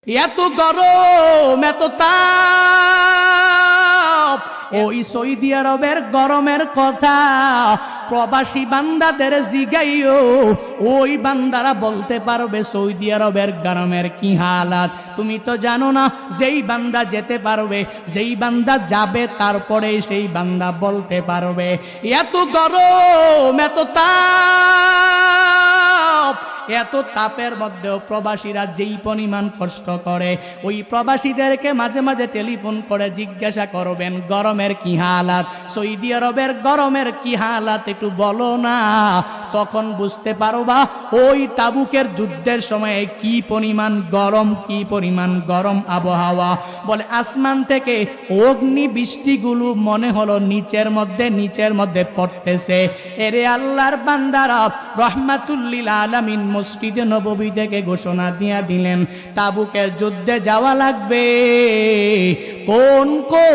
এত গরম, এত তাপ, ওই সৌদি আরবের গরমের কথা প্রবাসী বান্দাদের জিগাইও, ওই বান্দারা বলতে পারবে সৌদি আরবের গরমের কি হালাত। তুমি তো জানো না, যেই বান্দা যেতে পারবে, যেই বান্দা যাবে, তারপরে সেই বান্দা বলতে পারবে। এত গরম, এত তাপ, এত তাপের মধ্যেও প্রবাসীরা যেই পরিমাণ কষ্ট করে, ওই প্রবাসীদেরকে মাঝে মাঝে টেলিফোন করে জিজ্ঞাসা করবেন গরমের কি হালাত, সৌদি আরবের গরমের কি হালাত একটু বলো না। তখন বুঝতে পারবা ওই তাবুকের যুদ্ধের সময়ে কি পরিমাণ গরম, কি পরিমাণ গরম আবহাওয়া। বলে আসমান থেকে অগ্নি বৃষ্টিগুলো মনে হলো নিচের মধ্যে পড়তেছে। এরে আল্লাহর বান্দারা, রহমাতুল্লিল আলামিন মসজিদে নববী থেকে ঘোষণা দিয়া দিলেন তাবুকের যুদ্ধে যাওয়া লাগবে। কোন কোন